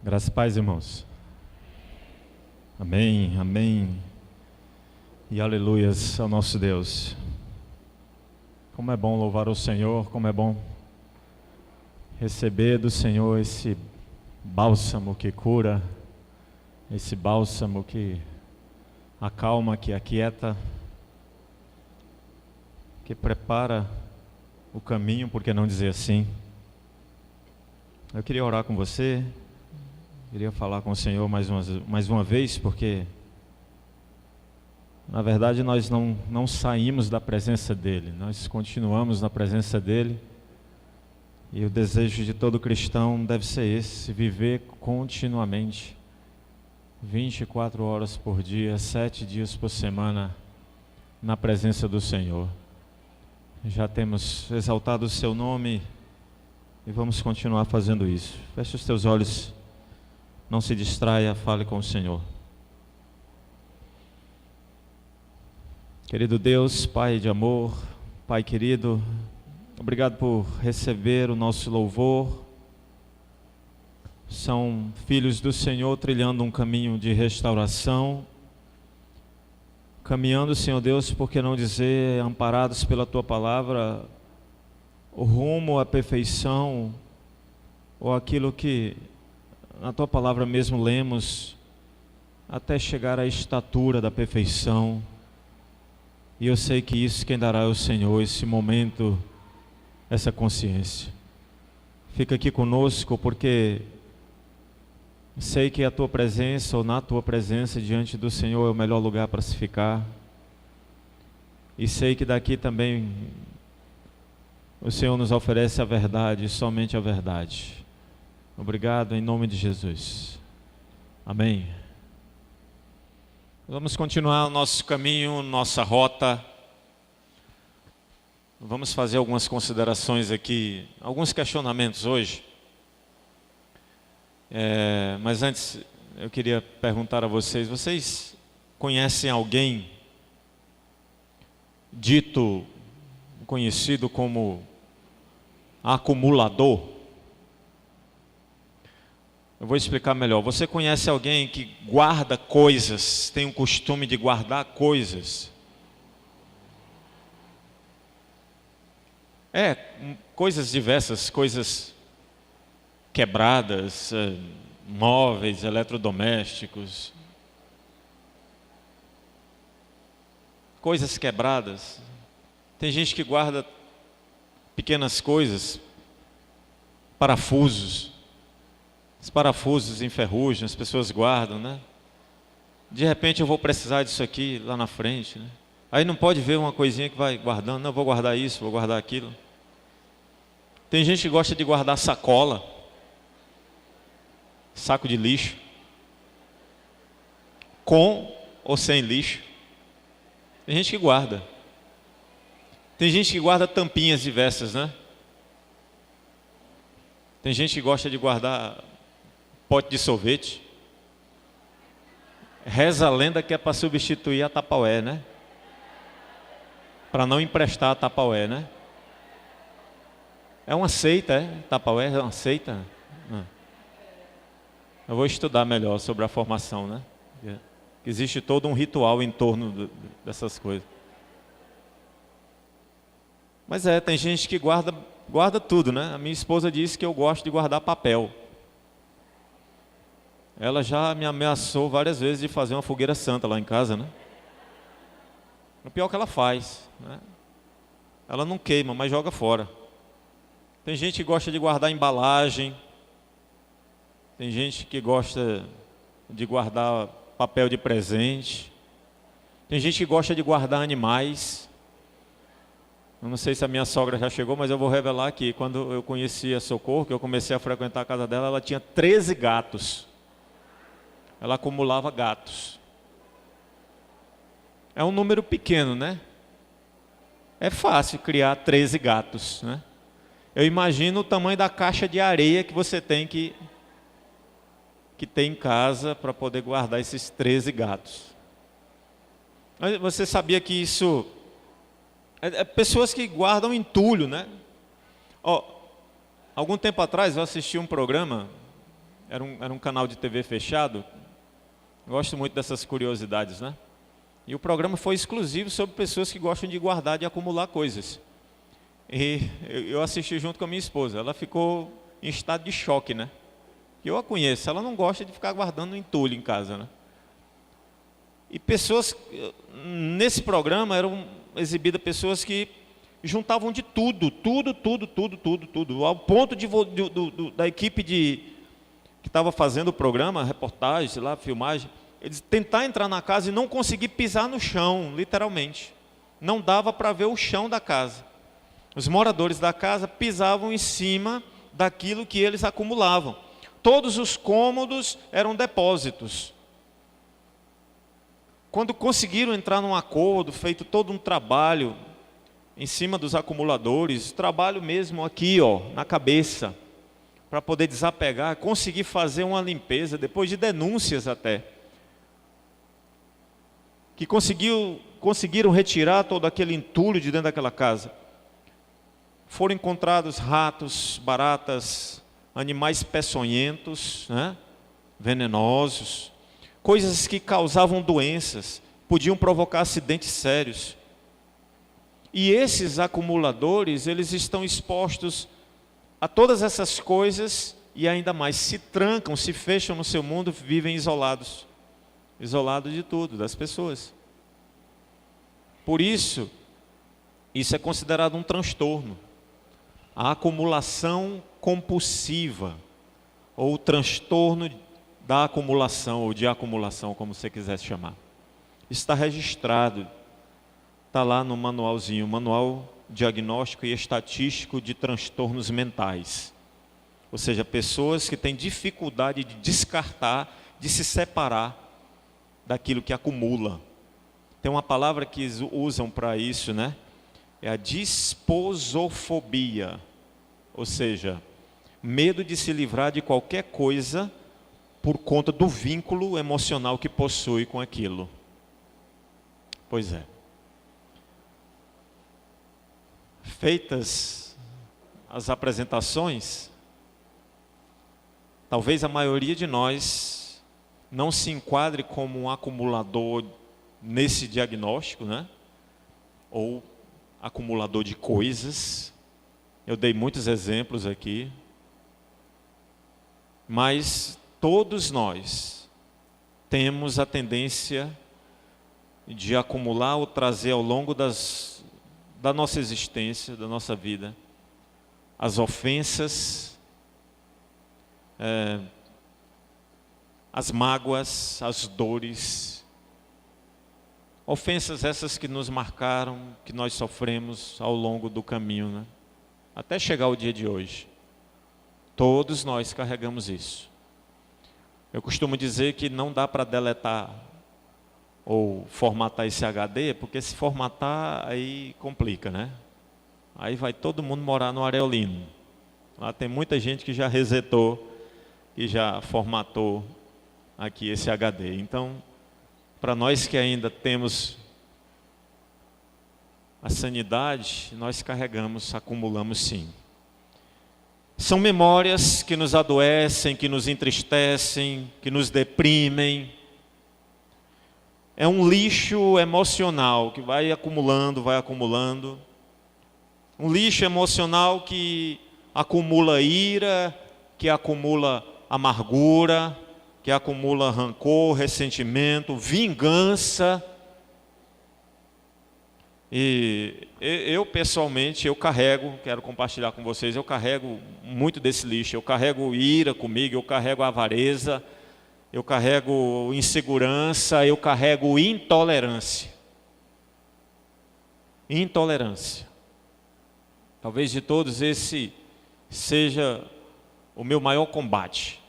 Graças e paz, irmãos. Amém, amém e aleluias ao nosso Deus. Como é bom louvar o Senhor, como é bom receber do Senhor esse bálsamo que cura, esse bálsamo que acalma, que aquieta, que prepara o caminho, por que não dizer assim? Eu queria orar com você, queria falar com o Senhor mais uma vez, porque na verdade nós não saímos da presença dEle, nós continuamos na presença dEle, e o desejo de todo cristão deve ser esse, viver continuamente, 24 horas por dia, 7 dias por semana, na presença do Senhor. Já temos exaltado o Seu nome e vamos continuar fazendo isso. Feche os teus olhos, não se distraia, fale com o Senhor. Querido Deus, Pai de amor, Pai querido, obrigado por receber o nosso louvor. São filhos do Senhor trilhando um caminho de restauração, caminhando, Senhor Deus, por que não dizer, amparados pela Tua palavra, o rumo à perfeição, ou aquilo que na Tua palavra mesmo lemos, até chegar à estatura da perfeição. E eu sei que isso quem dará é o Senhor, esse momento, essa consciência. Fica aqui conosco, porque sei que a Tua presença, ou na Tua presença diante do Senhor é o melhor lugar para se ficar. E sei que daqui também o Senhor nos oferece a verdade, somente a verdade. Obrigado em nome de Jesus. Amém. Vamos continuar o nosso caminho, nossa rota. Vamos fazer algumas considerações aqui, alguns questionamentos hoje. Mas antes eu queria perguntar a vocês conhecem alguém dito, conhecido como acumulador? Eu vou explicar melhor. Você conhece alguém que guarda coisas, tem o costume de guardar coisas? Coisas diversas, coisas quebradas, móveis, eletrodomésticos, coisas quebradas. Tem gente que guarda pequenas coisas, parafusos. Os parafusos enferrujam, as pessoas guardam, né? De repente eu vou precisar disso aqui lá na frente, né? Aí não pode ver uma coisinha que vai guardando, não, vou guardar isso, vou guardar aquilo. Tem gente que gosta de guardar sacola, saco de lixo, com ou sem lixo. Tem gente que guarda. Tem gente que guarda tampinhas diversas, né? Tem gente que gosta de guardar pote de sorvete. Reza a lenda que é para substituir a Tupperware, né? Para não emprestar a Tupperware, né? É uma seita, Tupperware é uma seita? Eu vou estudar melhor sobre a formação, né? Existe todo um ritual em torno dessas coisas. Mas tem gente que guarda tudo, né? A minha esposa disse que eu gosto de guardar papel. Ela já me ameaçou várias vezes de fazer uma fogueira santa lá em casa, né? O pior que ela faz, né? Ela não queima, mas joga fora. Tem gente que gosta de guardar embalagem. Tem gente que gosta de guardar papel de presente. Tem gente que gosta de guardar animais. Eu não sei se a minha sogra já chegou, mas eu vou revelar aqui. Quando eu conheci a Socorro, que eu comecei a frequentar a casa dela, ela tinha 13 gatos. Ela acumulava gatos. É um número pequeno, né? É fácil criar 13 gatos, né? Eu imagino o tamanho da caixa de areia que você tem que ter em casa para poder guardar esses 13 gatos. Mas você sabia que isso... pessoas que guardam entulho, né? Algum tempo atrás eu assisti um programa era um canal de TV fechado. Gosto muito dessas curiosidades, né? E o programa foi exclusivo sobre pessoas que gostam de guardar, de acumular coisas. E eu assisti junto com a minha esposa. Ela ficou em estado de choque, né? Eu a conheço, ela não gosta de ficar guardando entulho em casa, né? E pessoas, nesse programa eram exibidas pessoas que juntavam de tudo, ao ponto da equipe que estava fazendo o programa, reportagem, sei lá, filmagem, eles tentar entrar na casa e não conseguir pisar no chão, literalmente. Não dava para ver o chão da casa. Os moradores da casa pisavam em cima daquilo que eles acumulavam. Todos os cômodos eram depósitos. Quando conseguiram entrar num acordo, feito todo um trabalho em cima dos acumuladores, trabalho mesmo aqui, ó, na cabeça, para poder desapegar, conseguir fazer uma limpeza, depois de denúncias até, que conseguiram retirar todo aquele entulho de dentro daquela casa. Foram encontrados ratos, baratas, animais peçonhentos, né? Venenosos, coisas que causavam doenças, podiam provocar acidentes sérios. E esses acumuladores, eles estão expostos a todas essas coisas e ainda mais se trancam, se fecham no seu mundo, vivem isolados. Isolados de tudo, das pessoas. Por isso, isso é considerado um transtorno. A acumulação compulsiva, ou o transtorno da acumulação, ou de acumulação, como você quiser chamar. Está registrado, está lá no manualzinho, Manual Diagnóstico e Estatístico de Transtornos Mentais. Ou seja, pessoas que têm dificuldade de descartar, de se separar daquilo que acumula. Tem uma palavra que usam para isso, né? É a disposofobia. Ou seja, medo de se livrar de qualquer coisa por conta do vínculo emocional que possui com aquilo. Pois é. Feitas as apresentações, talvez a maioria de nós não se enquadre como um acumulador nesse diagnóstico, né? Ou acumulador de coisas. Eu dei muitos exemplos aqui. Mas todos nós temos a tendência de acumular ou trazer ao longo da nossa existência, da nossa vida, as ofensas, as mágoas, as dores, ofensas essas que nos marcaram, que nós sofremos ao longo do caminho, né? Até chegar o dia de hoje. Todos nós carregamos isso. Eu costumo dizer que não dá para deletar ou formatar esse HD, porque se formatar aí complica, né? Aí vai todo mundo morar no Areolino. Lá tem muita gente que já resetou, que já formatou aqui esse HD. Então, para nós que ainda temos a sanidade, nós carregamos, acumulamos sim. São memórias que nos adoecem, que nos entristecem, que nos deprimem. É um lixo emocional que vai acumulando, vai acumulando. Um lixo emocional que acumula ira, que acumula amargura, que acumula rancor, ressentimento, vingança. E eu pessoalmente, eu carrego, quero compartilhar com vocês, eu carrego muito desse lixo. Eu carrego ira comigo, eu carrego avareza, eu carrego insegurança, eu carrego intolerância. Intolerância. Talvez de todos esse seja o meu maior combate.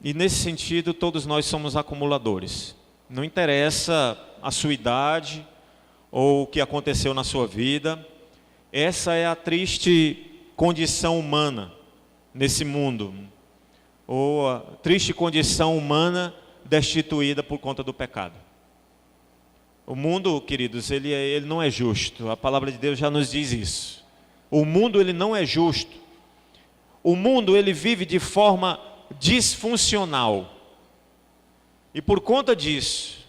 E nesse sentido, todos nós somos acumuladores. Não interessa a sua idade ou o que aconteceu na sua vida. Essa é a triste condição humana nesse mundo. Ou a triste condição humana destituída por conta do pecado. O mundo, queridos, ele não é justo. A palavra de Deus já nos diz isso. O mundo ele não é justo. O mundo, ele vive de forma disfuncional. E por conta disso,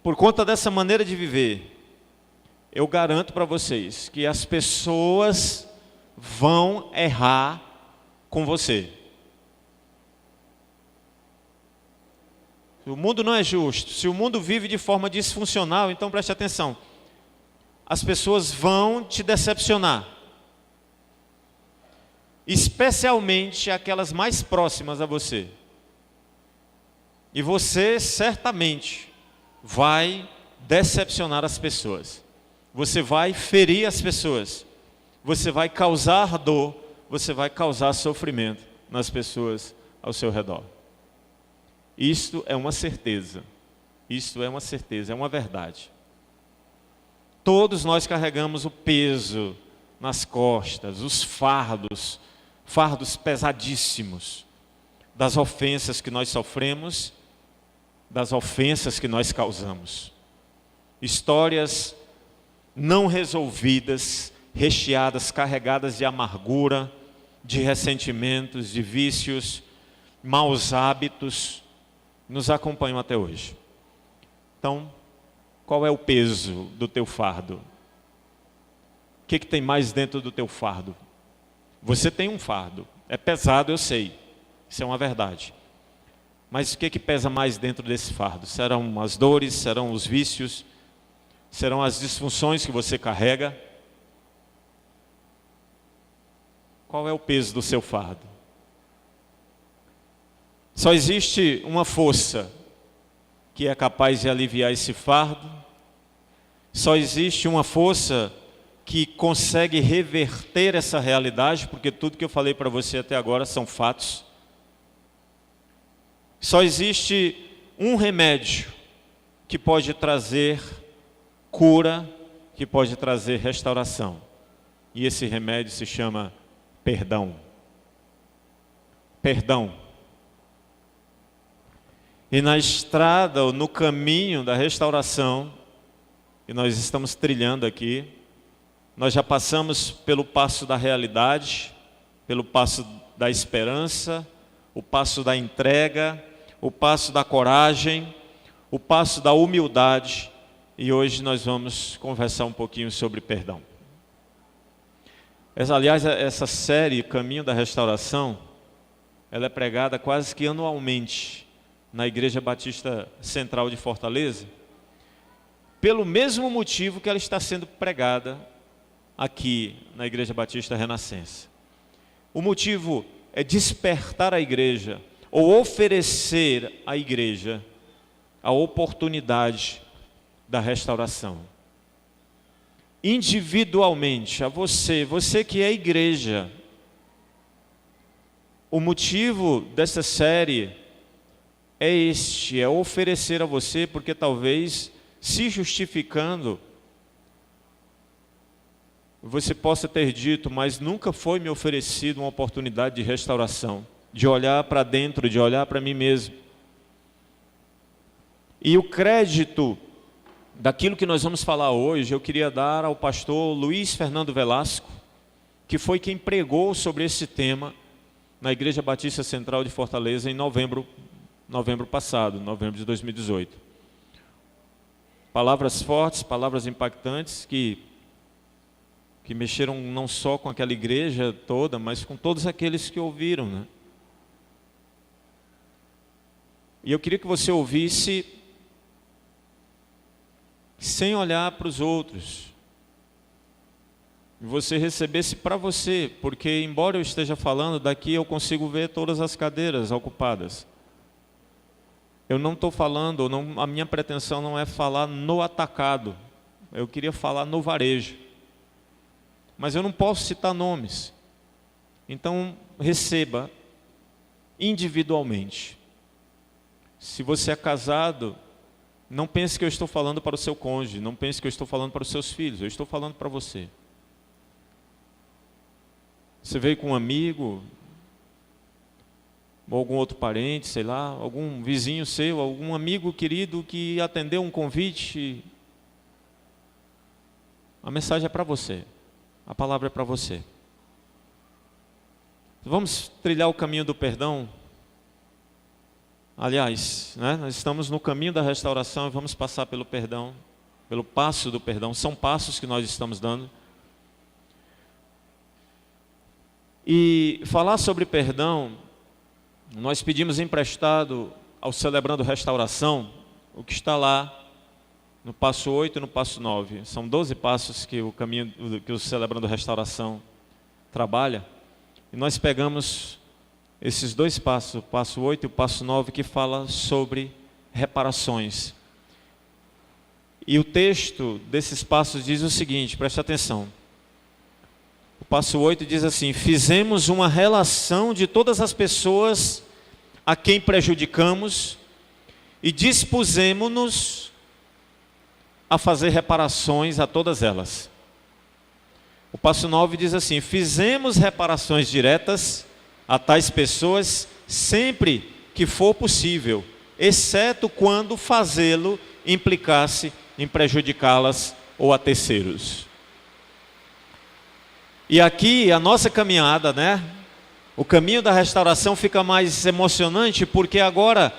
por conta dessa maneira de viver, eu garanto para vocês que as pessoas vão errar com você. O mundo não é justo. Se o mundo vive de forma disfuncional, então preste atenção. As pessoas vão te decepcionar. Especialmente aquelas mais próximas a você. E você certamente vai decepcionar as pessoas. Você vai ferir as pessoas. Você vai causar dor. Você vai causar sofrimento nas pessoas ao seu redor. Isto é uma certeza. Isto é uma certeza, é uma verdade. Todos nós carregamos o peso nas costas, os fardos pesadíssimos das ofensas que nós sofremos, das ofensas que nós causamos. Histórias não resolvidas, recheadas, carregadas de amargura, de ressentimentos, de vícios, maus hábitos, nos acompanham até hoje. Então, qual é o peso do teu fardo? O que tem mais dentro do teu fardo? Você tem um fardo. É pesado, eu sei. Isso é uma verdade. Mas o que pesa mais dentro desse fardo? Serão as dores, serão os vícios, serão as disfunções que você carrega? Qual é o peso do seu fardo? Só existe uma força que é capaz de aliviar esse fardo. Só existe uma força que consegue reverter essa realidade, porque tudo que eu falei para você até agora são fatos. Só existe um remédio que pode trazer cura, que pode trazer restauração. E esse remédio se chama perdão. Perdão. E na estrada, ou no caminho da restauração, que nós estamos trilhando aqui, nós já passamos pelo passo da realidade, pelo passo da esperança, o passo da entrega, o passo da coragem, o passo da humildade, e hoje nós vamos conversar um pouquinho sobre perdão. Aliás, essa série, Caminho da Restauração, ela é pregada quase que anualmente na Igreja Batista Central de Fortaleza, pelo mesmo motivo que ela está sendo pregada aqui na Igreja Batista Renascença. O motivo é despertar a igreja, ou oferecer à igreja a oportunidade da restauração. Individualmente, a você que é igreja. O motivo dessa série é oferecer a você, porque talvez, se justificando, você possa ter dito, mas nunca foi me oferecido uma oportunidade de restauração, de olhar para dentro, de olhar para mim mesmo. E o crédito daquilo que nós vamos falar hoje, eu queria dar ao pastor Luiz Fernando Velasco, que foi quem pregou sobre esse tema na Igreja Batista Central de Fortaleza em novembro passado, novembro de 2018. Palavras fortes, palavras impactantes que mexeram não só com aquela igreja toda, mas com todos aqueles que ouviram, né? E eu queria que você ouvisse sem olhar para os outros. E você recebesse para você, porque embora eu esteja falando, daqui eu consigo ver todas as cadeiras ocupadas. Eu não estou falando, a minha pretensão não é falar no atacado. Eu queria falar no varejo. Mas eu não posso citar nomes. Então, receba individualmente. Se você é casado, não pense que eu estou falando para o seu cônjuge, não pense que eu estou falando para os seus filhos, eu estou falando para você. Você veio com um amigo, ou algum outro parente, sei lá, algum vizinho seu, algum amigo querido que atendeu um convite. A mensagem é para você, a palavra é para você. Vamos trilhar o caminho do perdão. Aliás, nós estamos no caminho da restauração e vamos passar pelo perdão, pelo passo do perdão. São passos que nós estamos dando. E falar sobre perdão, nós pedimos emprestado ao Celebrando Restauração, o que está lá no passo 8 e no passo 9. São 12 passos que o caminho que o Celebrando Restauração trabalha. E nós pegamos esses dois passos, o passo 8 e o passo 9, que fala sobre reparações. E o texto desses passos diz o seguinte, preste atenção. O passo 8 diz assim: fizemos uma relação de todas as pessoas a quem prejudicamos e dispusemo-nos a fazer reparações a todas elas. O passo 9 diz assim: fizemos reparações diretas a tais pessoas sempre que for possível, exceto quando fazê-lo implicasse em prejudicá-las ou a terceiros. E aqui a nossa caminhada, o caminho da restauração fica mais emocionante, porque agora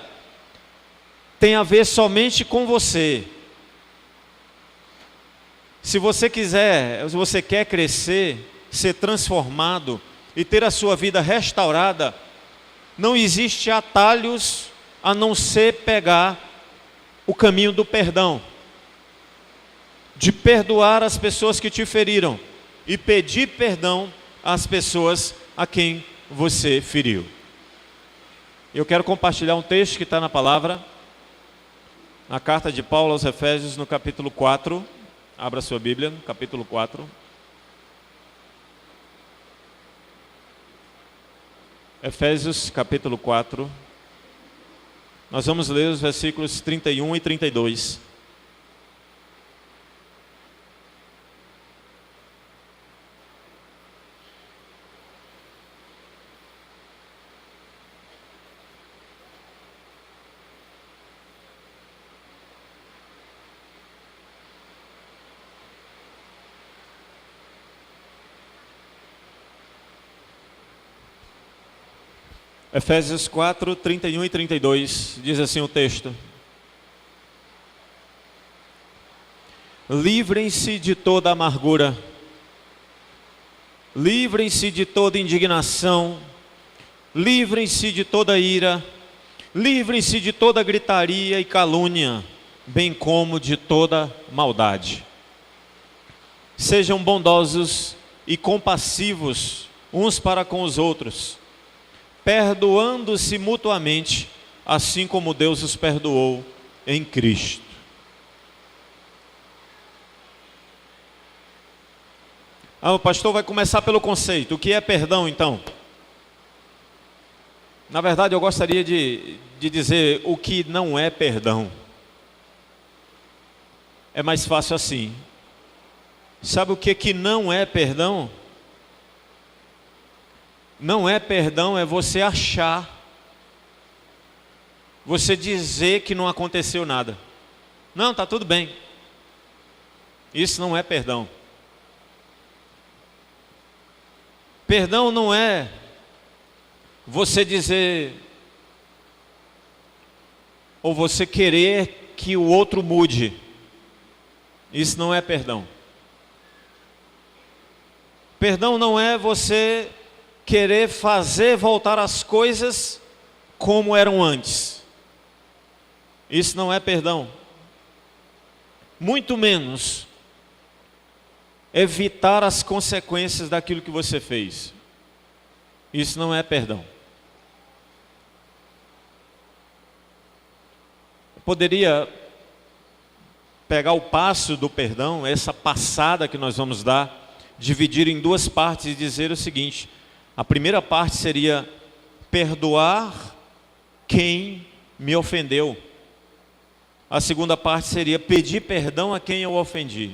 tem a ver somente com você. Se você quer crescer, ser transformado e ter a sua vida restaurada, não existe atalhos a não ser pegar o caminho do perdão, de perdoar as pessoas que te feriram e pedir perdão às pessoas a quem você feriu. Eu quero compartilhar um texto que está na palavra, na carta de Paulo aos Efésios, no capítulo 4. Abra sua Bíblia, no capítulo 4. Efésios, capítulo 4. Nós vamos ler os versículos 31 e 32. Efésios 4, 31 e 32, diz assim o texto: livrem-se de toda amargura, livrem-se de toda indignação, livrem-se de toda ira, livrem-se de toda gritaria e calúnia, bem como de toda maldade. Sejam bondosos e compassivos uns para com os outros, perdoando-se mutuamente, assim como Deus os perdoou em Cristo. O pastor vai começar pelo conceito. O que é perdão, então? Na verdade, eu gostaria de dizer o que não é perdão. É mais fácil assim. Sabe o que não é perdão? Não é perdão, é você achar, você dizer que não aconteceu nada. Não, está tudo bem. Isso não é perdão. Perdão não é você dizer, ou você querer que o outro mude. Isso não é perdão. Perdão não é você querer fazer voltar as coisas como eram antes. Isso não é perdão. Muito menos evitar as consequências daquilo que você fez. Isso não é perdão. Eu poderia pegar o passo do perdão, essa passada que nós vamos dar, dividir em duas partes e dizer o seguinte: a primeira parte seria perdoar quem me ofendeu. A segunda parte seria pedir perdão a quem eu ofendi.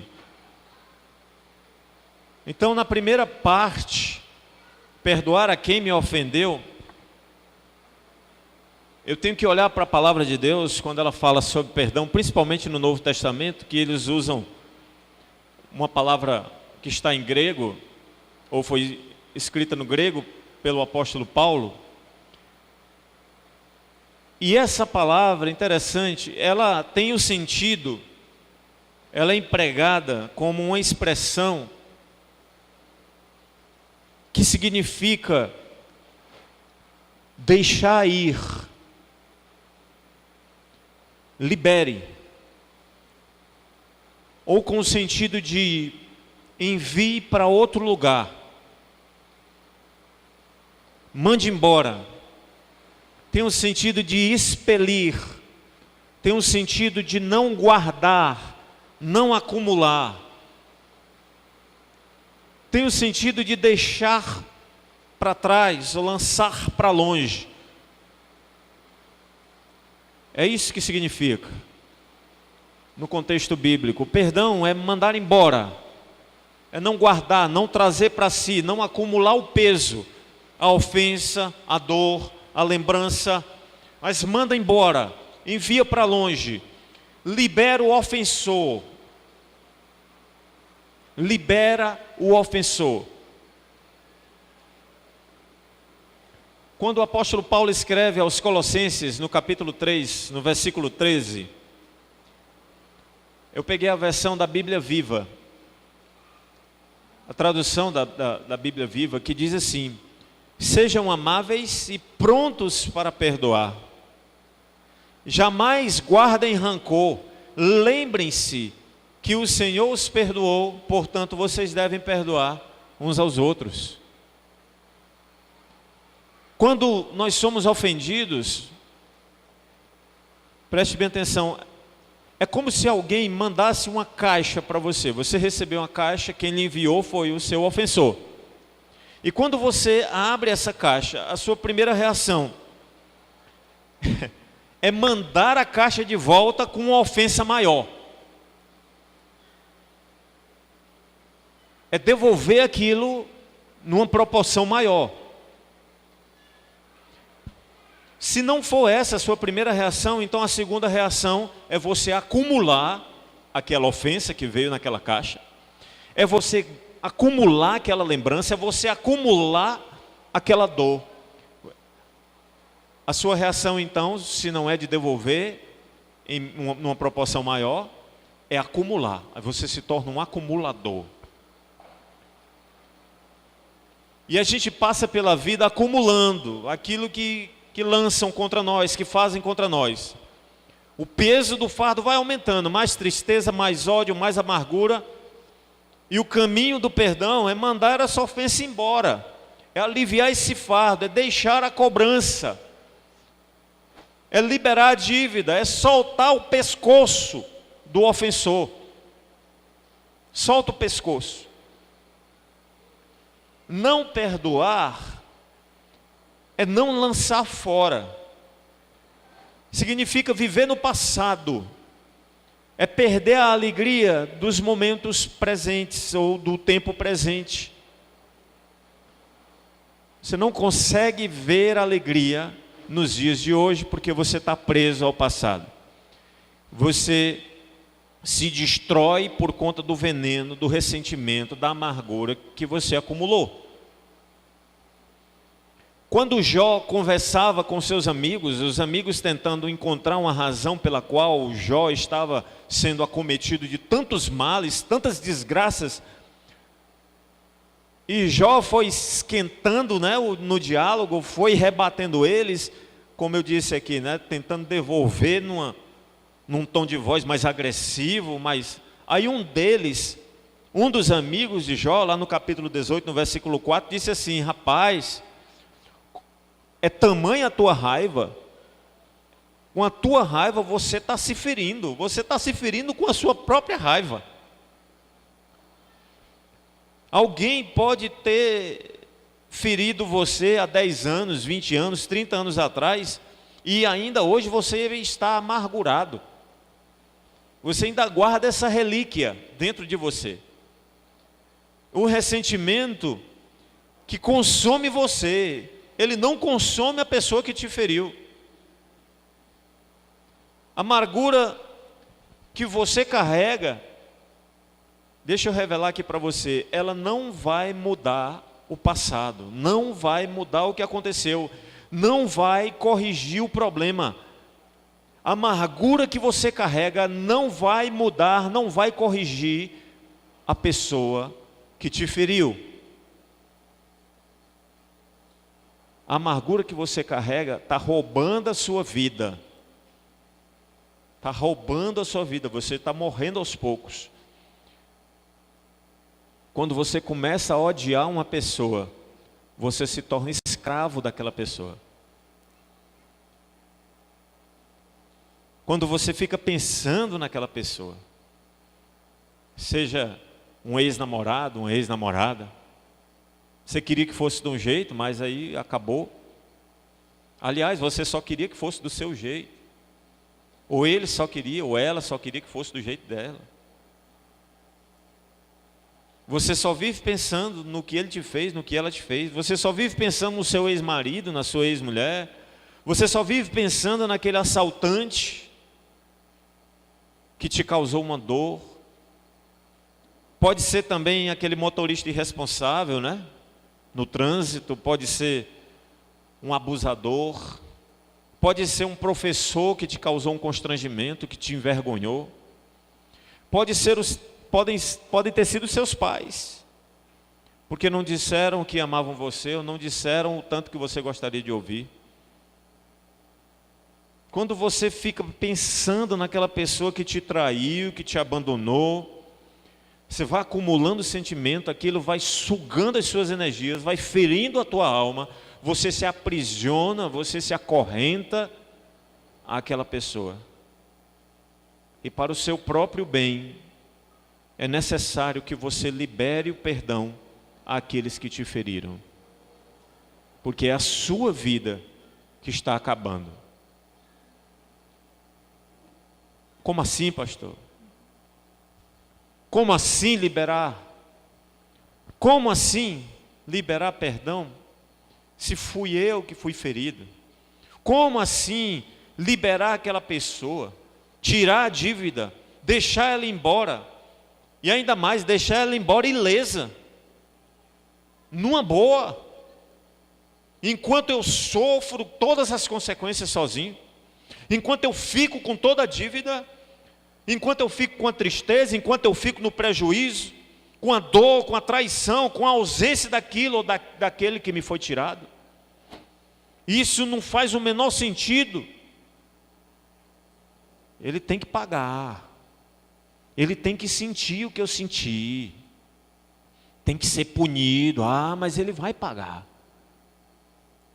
Então, na primeira parte, perdoar a quem me ofendeu, eu tenho que olhar para a palavra de Deus quando ela fala sobre perdão, principalmente no Novo Testamento, que eles usam uma palavra que está em grego, ou foi escrita no grego, pelo apóstolo Paulo. E essa palavra, interessante, ela tem o sentido, ela é empregada como uma expressão que significa deixar ir, libere, ou com o sentido de envie para outro lugar, mande embora. Tem um sentido de expelir, tem um sentido de não guardar, não acumular, tem o sentido de deixar para trás ou lançar para longe. É isso que significa, no contexto bíblico. O perdão é mandar embora, é não guardar, não trazer para si, não acumular o peso, a ofensa, a dor, a lembrança, mas manda embora, envia para longe, libera o ofensor, libera o ofensor. Quando o apóstolo Paulo escreve aos Colossenses, no capítulo 3, no versículo 13, eu peguei a versão da Bíblia Viva, a tradução da Bíblia Viva, que diz assim: sejam amáveis e prontos para perdoar, jamais guardem rancor, lembrem-se que o Senhor os perdoou, portanto vocês devem perdoar uns aos outros. Quando nós somos ofendidos, preste bem atenção, é como se alguém mandasse uma caixa para você. Você recebeu uma caixa, quem lhe enviou foi o seu ofensor. E quando você abre essa caixa, a sua primeira reação é mandar a caixa de volta com uma ofensa maior. É devolver aquilo numa proporção maior. Se não for essa a sua primeira reação, então a segunda reação é você acumular aquela ofensa que veio naquela caixa, é você acumular aquela lembrança, é você acumular aquela dor. A sua reação então, se não é de devolver numa proporção maior, é acumular. Aí você se torna um acumulador. E a gente passa pela vida acumulando aquilo que lançam contra nós, que fazem contra nós. O peso do fardo vai aumentando, mais tristeza, mais ódio, mais amargura. E o caminho do perdão é mandar essa ofensa embora, é aliviar esse fardo, é deixar a cobrança, é liberar a dívida, é soltar o pescoço do ofensor. Solta o pescoço. Não perdoar é não lançar fora. Significa viver no passado. É perder a alegria dos momentos presentes ou do tempo presente. Você não consegue ver alegria nos dias de hoje porque você está preso ao passado. Você se destrói por conta do veneno, do ressentimento, da amargura que você acumulou. Quando Jó conversava com seus amigos, os amigos tentando encontrar uma razão pela qual Jó estava sendo acometido de tantos males, tantas desgraças, e Jó foi esquentando, no diálogo, foi rebatendo eles, como eu disse aqui, tentando devolver num tom de voz mais agressivo, mas aí um dos amigos de Jó, lá no capítulo 18, no versículo 4, disse assim: rapaz, é tamanha a tua raiva, com a tua raiva você está se ferindo com a sua própria raiva. Alguém pode ter ferido você há 10 anos, 20 anos, 30 anos atrás, e ainda hoje você está amargurado. Você ainda guarda essa relíquia dentro de você. O ressentimento que consome você, ele não consome a pessoa que te feriu. A amargura que você carrega, deixa eu revelar aqui para você, ela não vai mudar o passado, não vai mudar o que aconteceu, não vai corrigir o problema. A amargura que você carrega não vai mudar, não vai corrigir a pessoa que te feriu. A amargura que você carrega está roubando a sua vida. Está roubando a sua vida, você está morrendo aos poucos. Quando você começa a odiar uma pessoa, você se torna escravo daquela pessoa. Quando você fica pensando naquela pessoa, seja um ex-namorado, uma ex-namorada, você queria que fosse de um jeito, mas aí acabou. Aliás, você só queria que fosse do seu jeito. Ou ele só queria, ou ela só queria que fosse do jeito dela. Você só vive pensando no que ele te fez, no que ela te fez. Você só vive pensando no seu ex-marido, na sua ex-mulher. Você só vive pensando naquele assaltante que te causou uma dor. Pode ser também aquele motorista irresponsável, né? No trânsito, pode ser um abusador, pode ser um professor que te causou um constrangimento, que te envergonhou. Podem ter sido seus pais, porque não disseram que amavam você, ou não disseram o tanto que você gostaria de ouvir. Quando você fica pensando naquela pessoa que te traiu, que te abandonou, você vai acumulando sentimento, aquilo vai sugando as suas energias, vai ferindo a tua alma, você se aprisiona, você se acorrenta àquela pessoa. E para o seu próprio bem, é necessário que você libere o perdão àqueles que te feriram. Porque é a sua vida que está acabando. Como assim, pastor? Como assim liberar? Como assim liberar perdão? Se fui eu que fui ferido. Como assim liberar aquela pessoa? Tirar a dívida, deixar ela embora. E ainda mais, deixar ela embora ilesa. Numa boa. Enquanto eu sofro todas as consequências sozinho. Enquanto eu fico com toda a dívida. Enquanto eu fico com a tristeza, enquanto eu fico no prejuízo, com a dor, com a traição, com a ausência daquilo ou daquele que me foi tirado. Isso não faz o menor sentido. Ele tem que pagar. Ele tem que sentir o que eu senti. Tem que ser punido. Ah, mas ele vai pagar.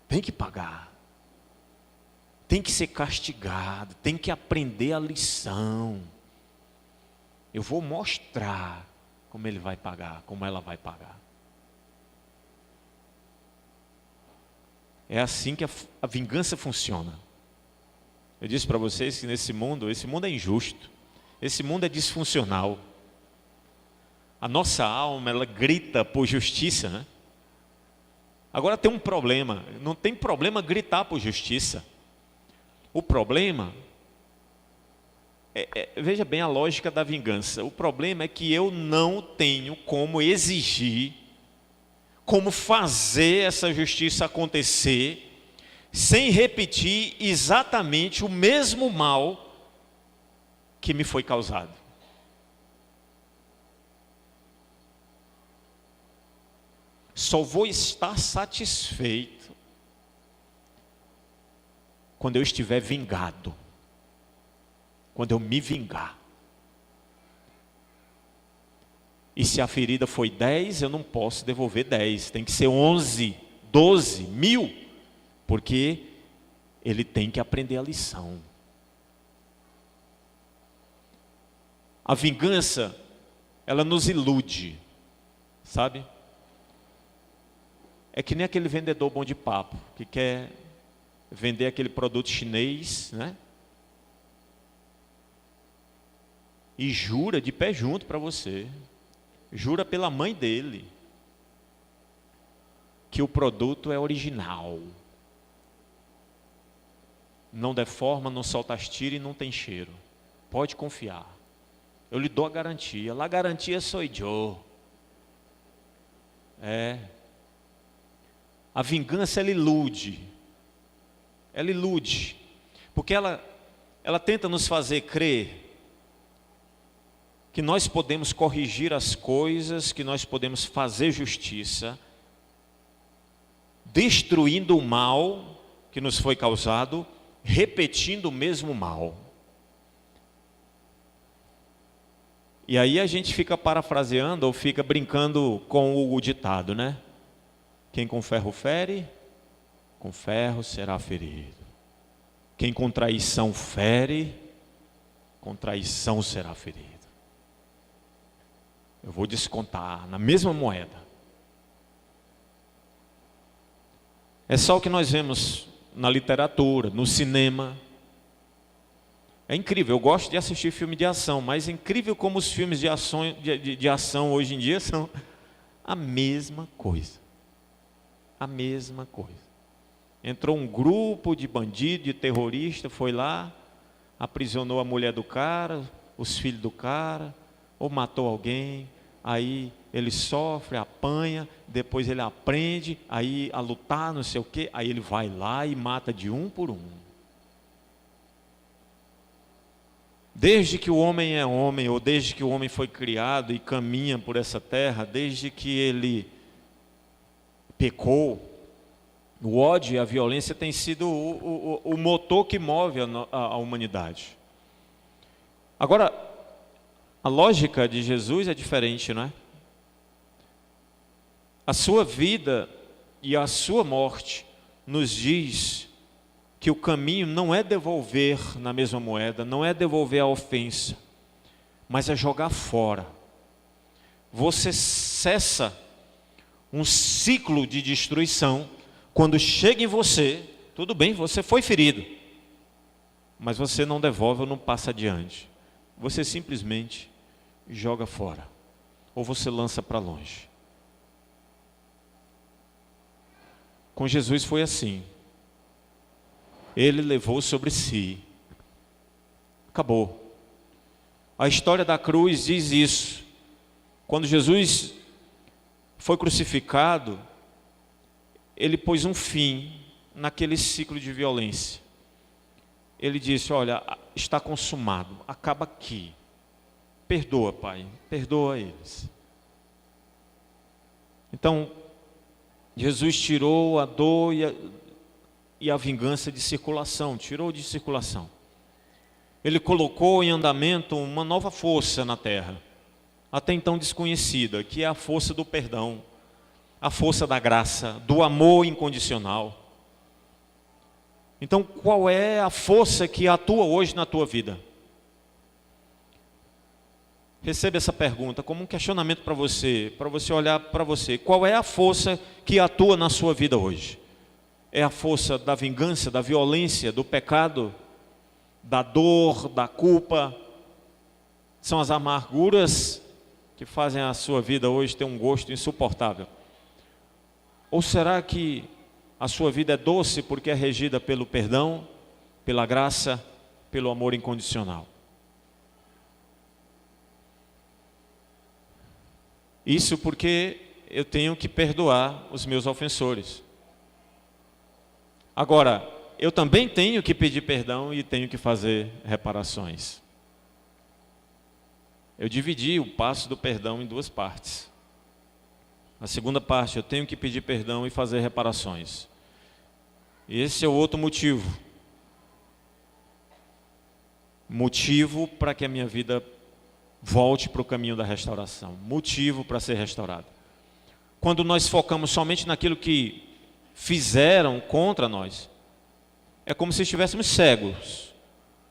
Tem que pagar. Tem que ser castigado. Tem que aprender a lição. Eu vou mostrar como ele vai pagar, como ela vai pagar. É assim que a vingança funciona. Eu disse para vocês que esse mundo é injusto. Esse mundo é disfuncional. A nossa alma, ela grita por justiça, né? Agora tem um problema. Não tem problema gritar por justiça. O problema veja bem a lógica da vingança. O problema é que eu não tenho como exigir, como fazer essa justiça acontecer, sem repetir exatamente o mesmo mal que me foi causado. Só vou estar satisfeito quando eu estiver vingado. Quando eu me vingar. E se a ferida foi 10, eu não posso devolver 10. Tem que ser 11, 12, 1000. Porque ele tem que aprender a lição. A vingança, ela nos ilude. Sabe? É que nem aquele vendedor bom de papo, que quer vender aquele produto chinês, né? E jura de pé junto para você, jura pela mãe dele, que o produto é original. Não deforma, não solta as tiras e não tem cheiro. Pode confiar. Eu lhe dou a garantia. La garantia sou eu. A vingança, ela ilude. Ela ilude. Porque ela tenta nos fazer crer que nós podemos corrigir as coisas, que nós podemos fazer justiça, destruindo o mal que nos foi causado, repetindo o mesmo mal. E aí a gente fica parafraseando ou fica brincando com o ditado, né? Quem com ferro fere, com ferro será ferido. Quem com traição fere, com traição será ferido. Eu vou descontar na mesma moeda. É só o que nós vemos na literatura, no cinema. É incrível, eu gosto de assistir filme de ação, mas é incrível como os filmes de ação hoje em dia são a mesma coisa. A mesma coisa. Entrou um grupo de bandido, de terrorista, foi lá, aprisionou a mulher do cara, os filhos do cara, ou matou alguém, aí ele sofre, apanha, depois ele aprende, aí a lutar, não sei o quê, aí ele vai lá e mata de um por um. Desde que o homem é homem, ou desde que o homem foi criado e caminha por essa terra, desde que ele pecou, o ódio e a violência têm sido o motor que move a humanidade. Agora, a lógica de Jesus é diferente, não é? A sua vida e a sua morte nos diz que o caminho não é devolver na mesma moeda, não é devolver a ofensa, mas é jogar fora. Você cessa um ciclo de destruição quando chega em você. Tudo bem, você foi ferido, mas você não devolve ou não passa adiante. Você simplesmente joga fora, ou você lança para longe. Com Jesus foi assim. Ele levou sobre si. Acabou. A história da cruz diz isso. Quando Jesus foi crucificado, ele pôs um fim naquele ciclo de violência. Ele disse: olha, está consumado, acaba aqui. Perdoa, Pai, perdoa eles. Então, Jesus tirou a dor e a vingança de circulação, tirou de circulação. Ele colocou em andamento uma nova força na terra, até então desconhecida, que é a força do perdão, a força da graça, do amor incondicional. Então, qual é a força que atua hoje na tua vida? Receba essa pergunta como um questionamento para você olhar para você. Qual é a força que atua na sua vida hoje? É a força da vingança, da violência, do pecado, da dor, da culpa? São as amarguras que fazem a sua vida hoje ter um gosto insuportável? Ou será que a sua vida é doce porque é regida pelo perdão, pela graça, pelo amor incondicional? Isso porque eu tenho que perdoar os meus ofensores. Agora, eu também tenho que pedir perdão e tenho que fazer reparações. Eu dividi o passo do perdão em duas partes. A segunda parte, eu tenho que pedir perdão e fazer reparações. E esse é o outro motivo. Motivo para que a minha vida volte para o caminho da restauração. Motivo para ser restaurado. Quando nós focamos somente naquilo que fizeram contra nós, é como se estivéssemos cegos.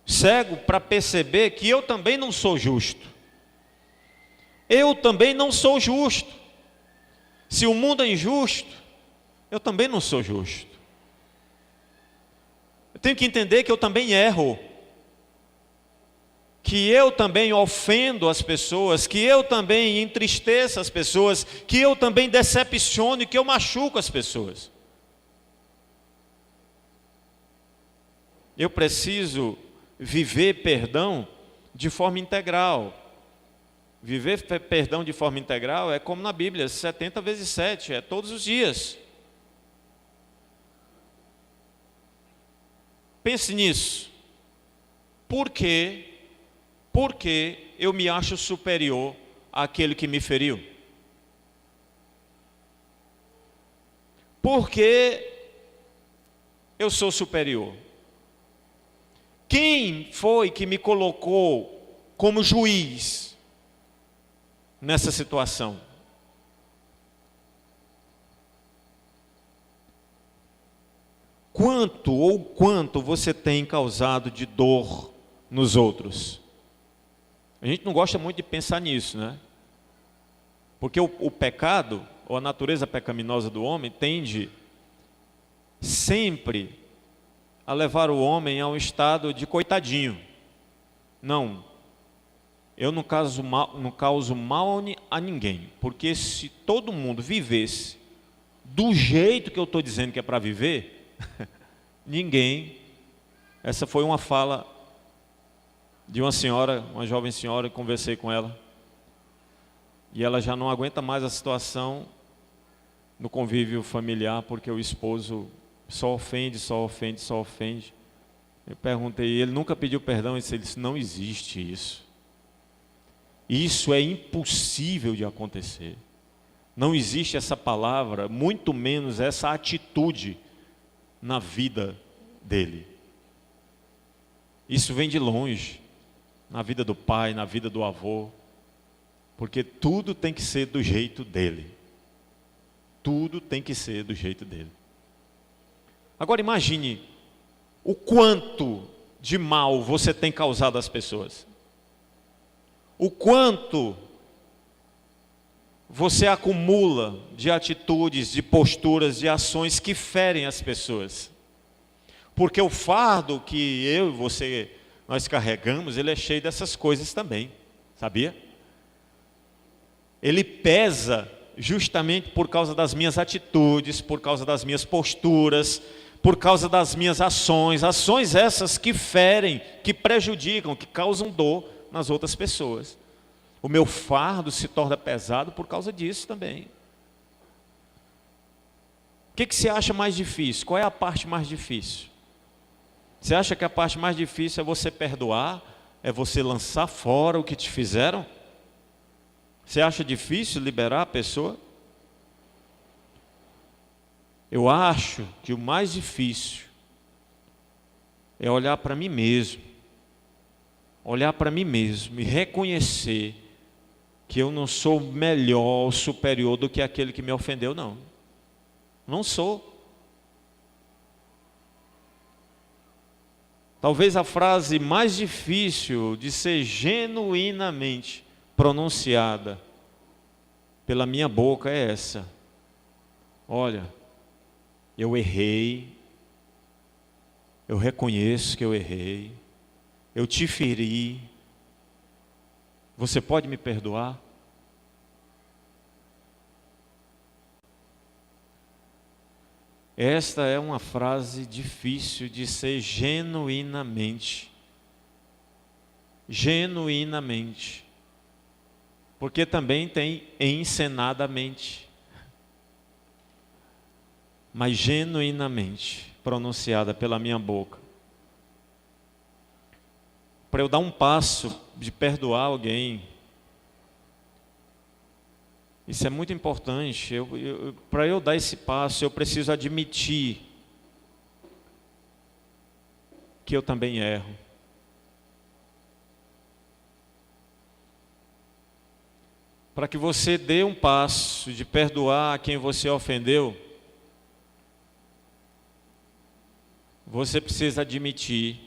Cego para perceber que eu também não sou justo. Eu também não sou justo. Se o mundo é injusto, eu também não sou justo. Eu tenho que entender que eu também erro. Que eu também ofendo as pessoas, que eu também entristeço as pessoas, que eu também decepciono e que eu machuco as pessoas. Eu preciso viver perdão de forma integral. Viver perdão de forma integral é como na Bíblia, 70 vezes 7, é todos os dias. Pense nisso. Por quê? Porque eu me acho superior àquele que me feriu? Porque eu sou superior. Quem foi que me colocou como juiz nessa situação? Quanto você tem causado de dor nos outros? A gente não gosta muito de pensar nisso, né? Porque o pecado, ou a natureza pecaminosa do homem, tende sempre a levar o homem a um estado de coitadinho. Não, eu não causo mal a ninguém, porque se todo mundo vivesse do jeito que eu estou dizendo que é para viver, ninguém. Essa foi uma fala de uma senhora, uma jovem senhora, conversei com ela, e ela já não aguenta mais a situação no convívio familiar, porque o esposo só ofende, só ofende, só ofende. Eu perguntei, ele nunca pediu perdão, ele disse, não existe isso. Isso é impossível de acontecer. Não existe essa palavra, muito menos essa atitude na vida dele. Isso vem de longe, na vida do pai, na vida do avô, porque tudo tem que ser do jeito dele. Tudo tem que ser do jeito dele. Agora imagine o quanto de mal você tem causado às pessoas. O quanto você acumula de atitudes, de posturas, de ações que ferem as pessoas. Porque o fardo que eu e você, nós carregamos, ele é cheio dessas coisas também, sabia? Ele pesa justamente por causa das minhas atitudes, por causa das minhas posturas, por causa das minhas ações essas que ferem, que prejudicam, que causam dor nas outras pessoas. O meu fardo se torna pesado por causa disso também. O que você acha mais difícil? Qual é a parte mais difícil? Você acha que a parte mais difícil é você perdoar? É você lançar fora o que te fizeram? Você acha difícil liberar a pessoa? Eu acho que o mais difícil é olhar para mim mesmo. Olhar para mim mesmo e reconhecer que eu não sou melhor ou superior do que aquele que me ofendeu, não. Não sou. Talvez a frase mais difícil de ser genuinamente pronunciada pela minha boca é essa: olha, eu errei, eu reconheço que eu errei, eu te feri, você pode me perdoar? Esta é uma frase difícil de ser genuinamente, porque também tem encenadamente, mas genuinamente pronunciada pela minha boca. Para eu dar um passo de perdoar alguém, isso é muito importante. Para eu dar esse passo, eu preciso admitir que eu também erro. Para que você dê um passo de perdoar a quem você ofendeu, você precisa admitir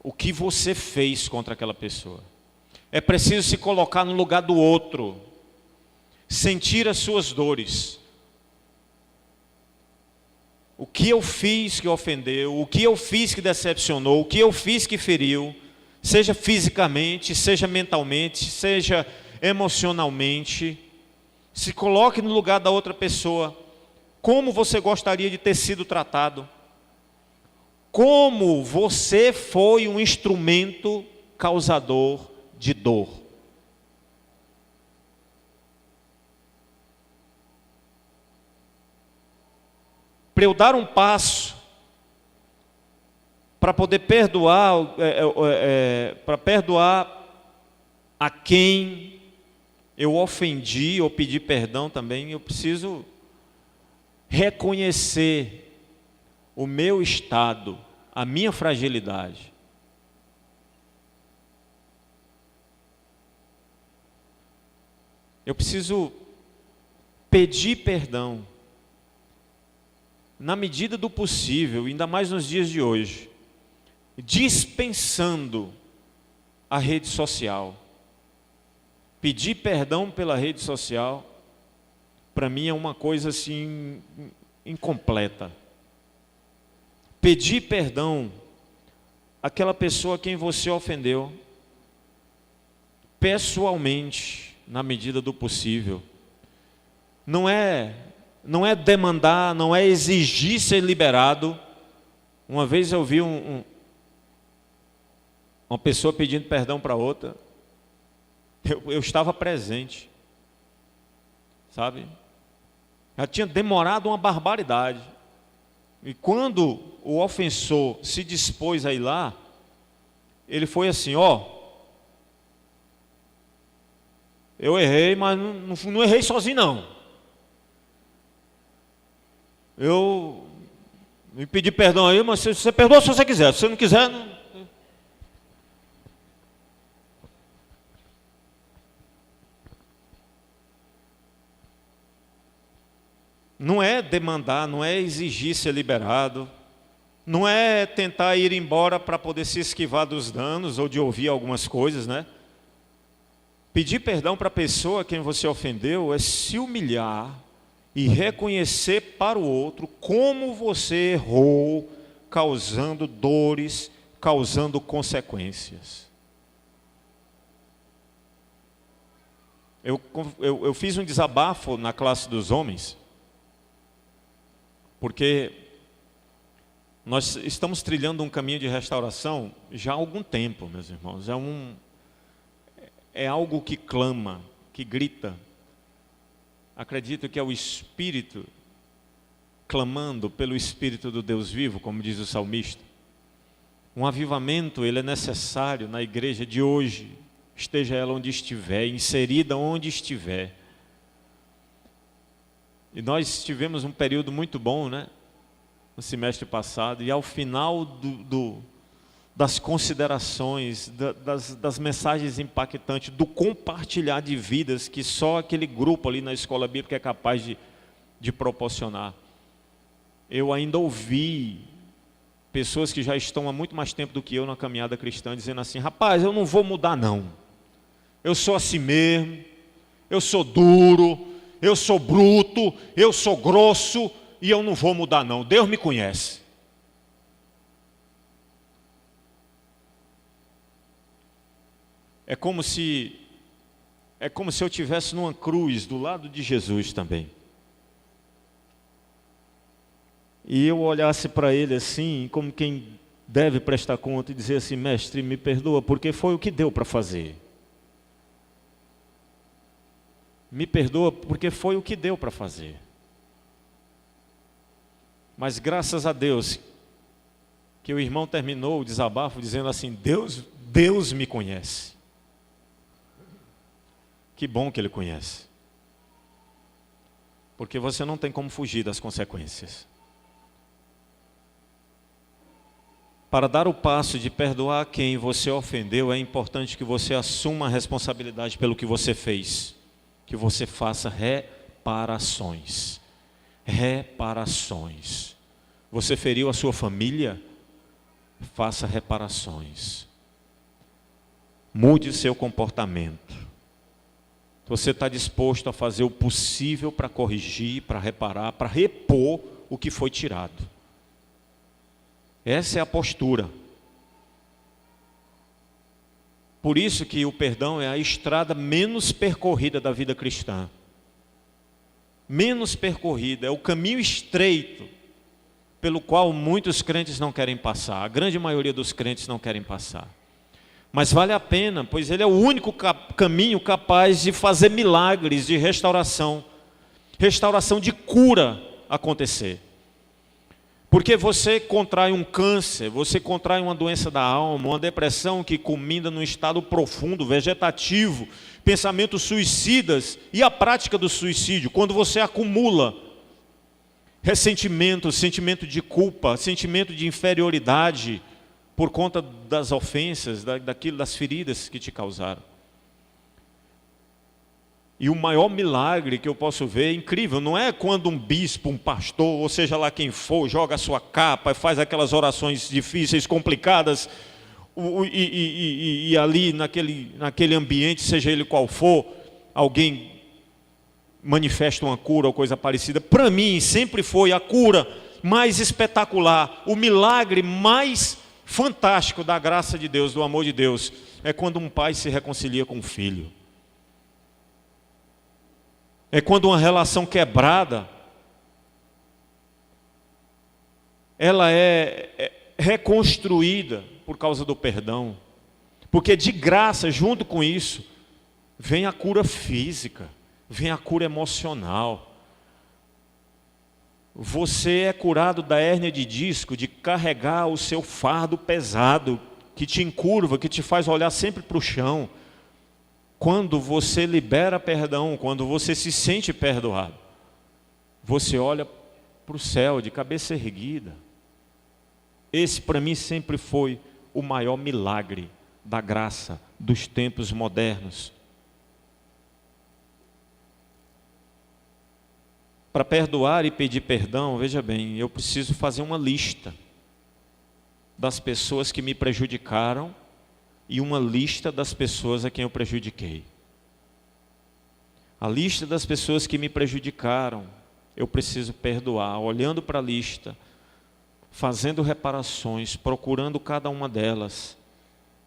o que você fez contra aquela pessoa. É preciso se colocar no lugar do outro, sentir as suas dores. O que eu fiz que ofendeu, o que eu fiz que decepcionou, o que eu fiz que feriu, seja fisicamente, seja mentalmente, seja emocionalmente. Se coloque no lugar da outra pessoa. Como você gostaria de ter sido tratado? Como você foi um instrumento causador de dor? Para eu dar um passo para poder perdoar, para perdoar a quem eu ofendi ou pedi perdão também, eu preciso reconhecer o meu estado, a minha fragilidade. Eu preciso pedir perdão, na medida do possível, ainda mais nos dias de hoje, dispensando a rede social. Pedir perdão pela rede social, para mim é uma coisa assim, incompleta. Pedir perdão àquela pessoa a quem você ofendeu, pessoalmente, na medida do possível. Não é demandar, não é exigir ser liberado. Uma vez eu vi uma pessoa pedindo perdão para outra. Eu estava presente, sabe? Já tinha demorado uma barbaridade. E quando o ofensor se dispôs a ir lá, ele foi assim, ó, eu errei, mas não errei sozinho não. Eu me pedi perdão aí, mas você perdoa se você quiser. Se você não quiser, não. Não é demandar, não é exigir ser liberado, não é tentar ir embora para poder se esquivar dos danos ou de ouvir algumas coisas, né? Pedir perdão para a pessoa a quem você ofendeu é se humilhar e reconhecer para o outro como você errou, causando dores, causando consequências. Eu fiz um desabafo na classe dos homens, porque nós estamos trilhando um caminho de restauração já há algum tempo, meus irmãos. É algo que clama, que grita. Acredito que é o Espírito clamando pelo Espírito do Deus vivo, como diz o salmista. Um avivamento, ele é necessário na igreja de hoje, esteja ela onde estiver, inserida onde estiver. E nós tivemos um período muito bom, né? No semestre passado, e ao final das considerações, das mensagens impactantes, do compartilhar de vidas que só aquele grupo ali na escola bíblica é capaz de proporcionar. Eu ainda ouvi pessoas que já estão há muito mais tempo do que eu na caminhada cristã, dizendo assim, rapaz, eu não vou mudar não. Eu sou assim mesmo, eu sou duro, eu sou bruto, eu sou grosso, e eu não vou mudar não. Deus me conhece. É como se eu estivesse numa cruz do lado de Jesus também. E eu olhasse para ele assim, como quem deve prestar conta e dizer assim, mestre, me perdoa, porque foi o que deu para fazer. Me perdoa, porque foi o que deu para fazer. Mas graças a Deus, que o irmão terminou o desabafo dizendo assim, Deus me conhece. Que bom que Ele conhece. Porque você não tem como fugir das consequências. Para dar o passo de perdoar quem você ofendeu, é importante que você assuma a responsabilidade pelo que você fez. Que você faça reparações. Reparações. Você feriu a sua família? Faça reparações. Mude o seu comportamento. Você está disposto a fazer o possível para corrigir, para reparar, para repor o que foi tirado. Essa é a postura. Por isso que o perdão é a estrada menos percorrida da vida cristã. Menos percorrida, é o caminho estreito pelo qual muitos crentes não querem passar. A grande maioria dos crentes não querem passar. Mas vale a pena, pois ele é o único caminho capaz de fazer milagres de restauração de cura acontecer. Porque você contrai um câncer, você contrai uma doença da alma, uma depressão que culmina num estado profundo, vegetativo, pensamentos suicidas e a prática do suicídio, quando você acumula ressentimento, sentimento de culpa, sentimento de inferioridade por conta das ofensas, das feridas que te causaram. E o maior milagre que eu posso ver é incrível, não é quando um bispo, um pastor, ou seja lá quem for, joga a sua capa e faz aquelas orações difíceis, complicadas, e ali naquele ambiente, seja ele qual for, alguém manifesta uma cura ou coisa parecida. Para mim sempre foi a cura mais espetacular, o milagre mais fantástico da graça de Deus, do amor de Deus, é quando um pai se reconcilia com um filho. É quando uma relação quebrada, ela é reconstruída por causa do perdão. Porque de graça, junto com isso, vem a cura física, vem a cura emocional. Você é curado da hérnia de disco, de carregar o seu fardo pesado, que te encurva, que te faz olhar sempre para o chão. Quando você libera perdão, quando você se sente perdoado, você olha para o céu de cabeça erguida. Esse para mim sempre foi o maior milagre da graça dos tempos modernos. Para perdoar e pedir perdão, veja bem, eu preciso fazer uma lista das pessoas que me prejudicaram e uma lista das pessoas a quem eu prejudiquei. A lista das pessoas que me prejudicaram, eu preciso perdoar, olhando para a lista, fazendo reparações, procurando cada uma delas.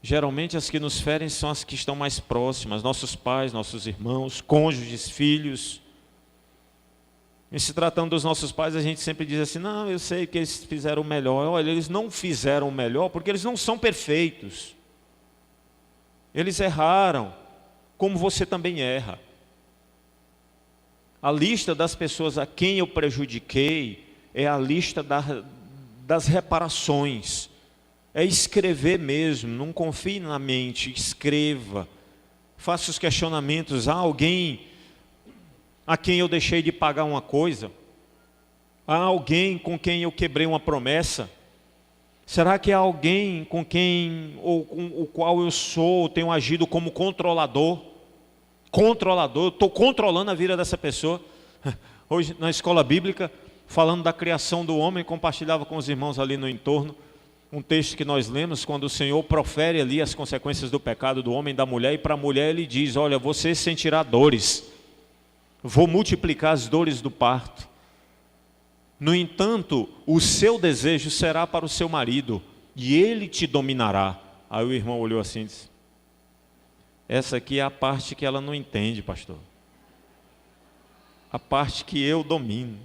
Geralmente as que nos ferem são as que estão mais próximas, nossos pais, nossos irmãos, cônjuges, filhos. E se tratando dos nossos pais, a gente sempre diz assim, não, eu sei que eles fizeram o melhor. Olha, eles não fizeram o melhor porque eles não são perfeitos. Eles erraram, como você também erra. A lista das pessoas a quem eu prejudiquei é a lista das reparações. É escrever mesmo, não confie na mente, escreva. Faça os questionamentos. Há alguém a quem eu deixei de pagar uma coisa? Há alguém com quem eu quebrei uma promessa? Será que há alguém com quem ou com o qual eu tenho agido como controlador? Controlador, estou controlando a vida dessa pessoa. Hoje na escola bíblica, falando da criação do homem, compartilhava com os irmãos ali no entorno um texto que nós lemos, quando o Senhor profere ali as consequências do pecado do homem e da mulher, e para a mulher ele diz, olha, você sentirá dores, vou multiplicar as dores do parto. No entanto, o seu desejo será para o seu marido, e ele te dominará. Aí o irmão olhou assim e disse, essa aqui é a parte que ela não entende, pastor. A parte que eu domino.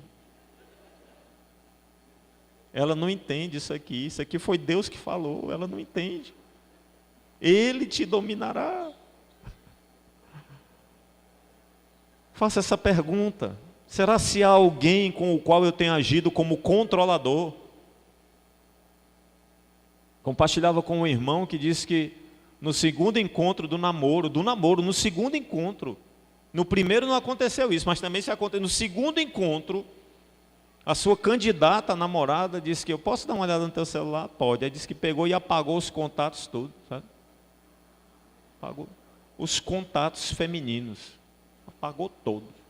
Ela não entende isso aqui foi Deus que falou, ela não entende. Ele te dominará. Faça essa pergunta. Será se há alguém com o qual eu tenho agido como controlador? Compartilhava com um irmão que disse que no segundo encontro do namoro, no segundo encontro, no primeiro não aconteceu isso, mas também se aconteceu, no segundo encontro, a sua candidata, a namorada, disse que eu posso dar uma olhada no teu celular? Pode. Aí disse que pegou e apagou os contatos todos, sabe? Apagou os contatos femininos, apagou todos.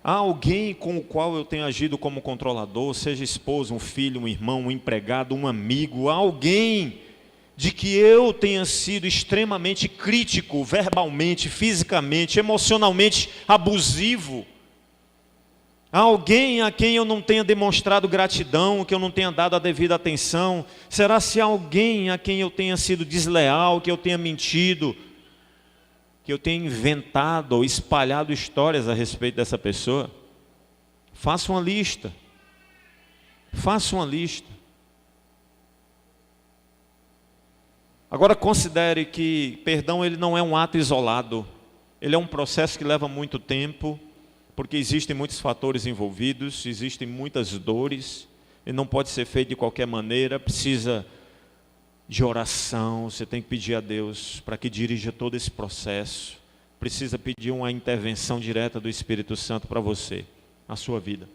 Há alguém com o qual eu tenho agido como controlador, seja esposa, um filho, um irmão, um empregado, um amigo, há alguém de que eu tenha sido extremamente crítico, verbalmente, fisicamente, emocionalmente abusivo. Há alguém a quem eu não tenha demonstrado gratidão, que eu não tenha dado a devida atenção? Será se há alguém a quem eu tenha sido desleal, que eu tenha mentido, que eu tenha inventado ou espalhado histórias a respeito dessa pessoa? Faça uma lista. Faça uma lista. Agora considere que perdão ele não é um ato isolado. Ele é um processo que leva muito tempo, porque existem muitos fatores envolvidos, existem muitas dores, e não pode ser feito de qualquer maneira, precisa de oração, você tem que pedir a Deus para que dirija todo esse processo, precisa pedir uma intervenção direta do Espírito Santo para você, na sua vida.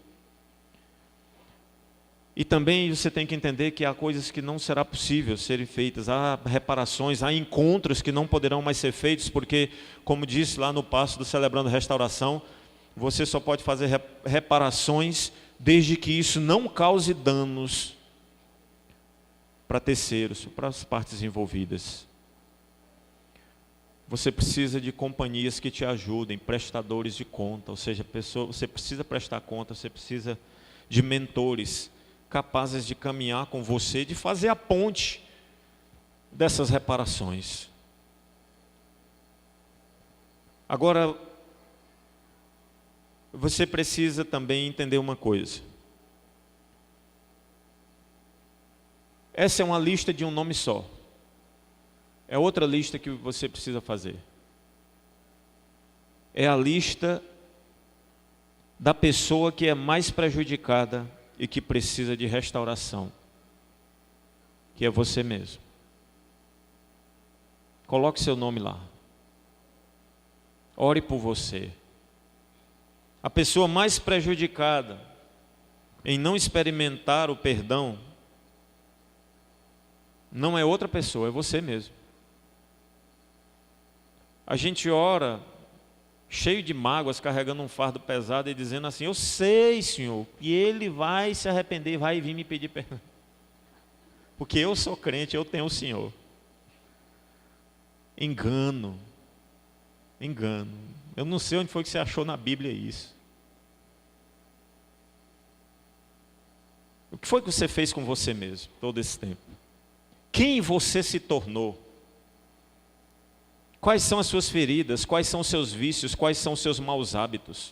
E também você tem que entender que há coisas que não será possível serem feitas, há reparações, há encontros que não poderão mais ser feitos, porque, como disse lá no passo do Celebrando Restauração, você só pode fazer reparações desde que isso não cause danos para terceiros, para as partes envolvidas. Você precisa de companhias que te ajudem, prestadores de conta, ou seja, você precisa prestar conta, você precisa de mentores capazes de caminhar com você, de fazer a ponte dessas reparações. Agora, você precisa também entender uma coisa. Essa é uma lista de um nome só. É outra lista que você precisa fazer. É a lista da pessoa que é mais prejudicada e que precisa de restauração, que é você mesmo. Coloque seu nome lá. Ore por você. A pessoa mais prejudicada em não experimentar o perdão não é outra pessoa, é você mesmo. A gente ora cheio de mágoas, carregando um fardo pesado e dizendo assim: eu sei, Senhor, que ele vai se arrepender, vai vir me pedir perdão. Porque eu sou crente, eu tenho o Senhor. Engano. Eu não sei onde foi que você achou na Bíblia isso. O que foi que você fez com você mesmo todo esse tempo? Quem você se tornou? Quais são as suas feridas? Quais são os seus vícios? Quais são os seus maus hábitos?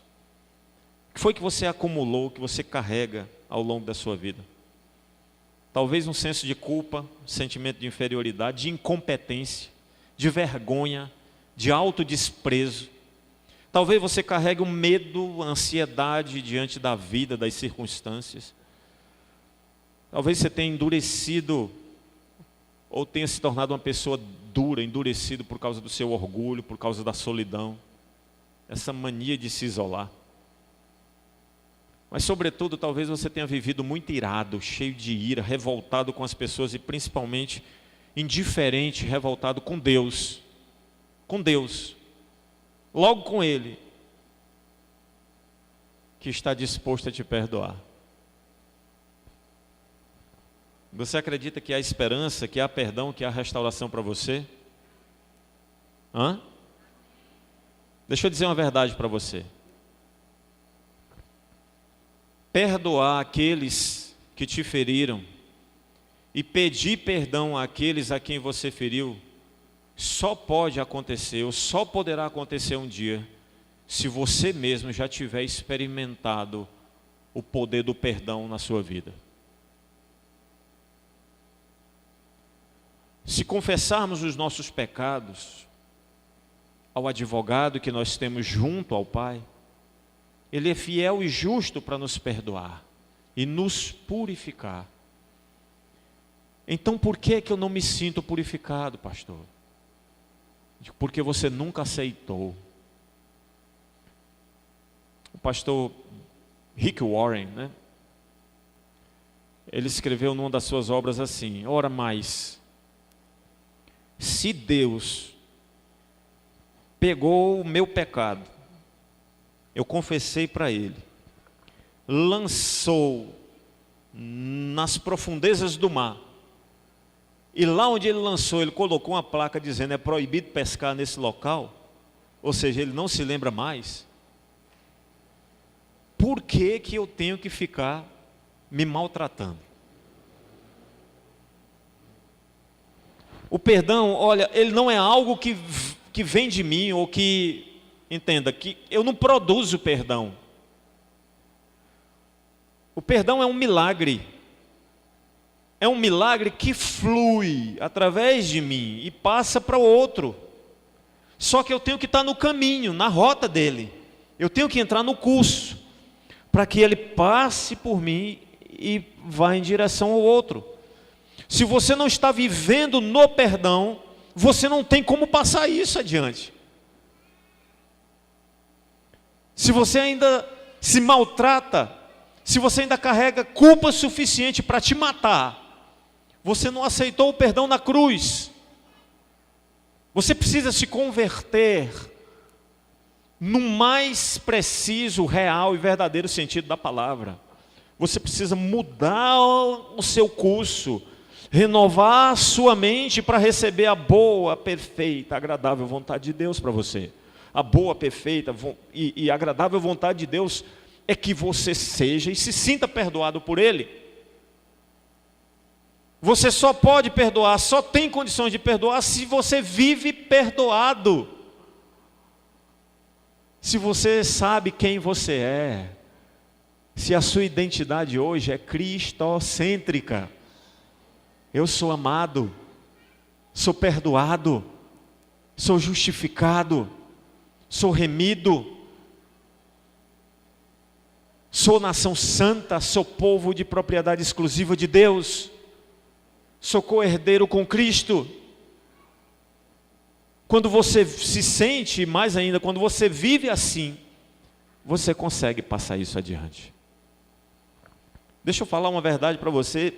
O que foi que você acumulou, que você carrega ao longo da sua vida? Talvez um senso de culpa, um sentimento de inferioridade, de incompetência, de vergonha, de autodesprezo. Talvez você carregue um medo, ansiedade diante da vida, das circunstâncias. Talvez você tenha endurecido ou tenha se tornado uma pessoa dura, endurecido por causa do seu orgulho, por causa da solidão, essa mania de se isolar. Mas sobretudo, talvez você tenha vivido muito irado, cheio de ira, revoltado com as pessoas e principalmente indiferente, revoltado com Deus. Com Deus. Logo com Ele, que está disposto a te perdoar. Você acredita que há esperança, que há perdão, que há restauração para você? Deixa eu dizer uma verdade para você. Perdoar aqueles que te feriram e pedir perdão àqueles a quem você feriu, só pode acontecer, ou só poderá acontecer um dia, se você mesmo já tiver experimentado o poder do perdão na sua vida. Se confessarmos os nossos pecados ao advogado que nós temos junto ao Pai, Ele é fiel e justo para nos perdoar e nos purificar. Então por que eu não me sinto purificado, pastor? Porque você nunca aceitou. O pastor Rick Warren, né? Ele escreveu numa das suas obras assim: ora mais, se Deus pegou o meu pecado, eu confessei para Ele, lançou nas profundezas do mar, e lá onde Ele lançou, Ele colocou uma placa dizendo: é proibido pescar nesse local, ou seja, Ele não se lembra mais. Por que que eu tenho que ficar me maltratando? O perdão, olha, ele não é algo que vem de mim, ou que, entenda, que eu não produzo perdão. O perdão é um milagre. É um milagre que flui através de mim e passa para o outro. Só que eu tenho que estar no caminho, na rota dele. Eu tenho que entrar no curso, para que ele passe por mim e vá em direção ao outro. Se você não está vivendo no perdão, você não tem como passar isso adiante. Se você ainda se maltrata, se você ainda carrega culpa suficiente para te matar, você não aceitou o perdão na cruz. Você precisa se converter no mais preciso, real e verdadeiro sentido da palavra. Você precisa mudar o seu curso, renovar a sua mente para receber a boa, perfeita, agradável vontade de Deus para você. A boa, perfeita e agradável vontade de Deus é que você seja e se sinta perdoado por Ele. Você só pode perdoar, só tem condições de perdoar se você vive perdoado. Se você sabe quem você é, se a sua identidade hoje é cristocêntrica. Eu sou amado, sou perdoado, sou justificado, sou remido, sou nação santa, sou povo de propriedade exclusiva de Deus, sou co-herdeiro com Cristo. Quando você se sente, mais ainda, quando você vive assim, você consegue passar isso adiante. Deixa eu falar uma verdade para você,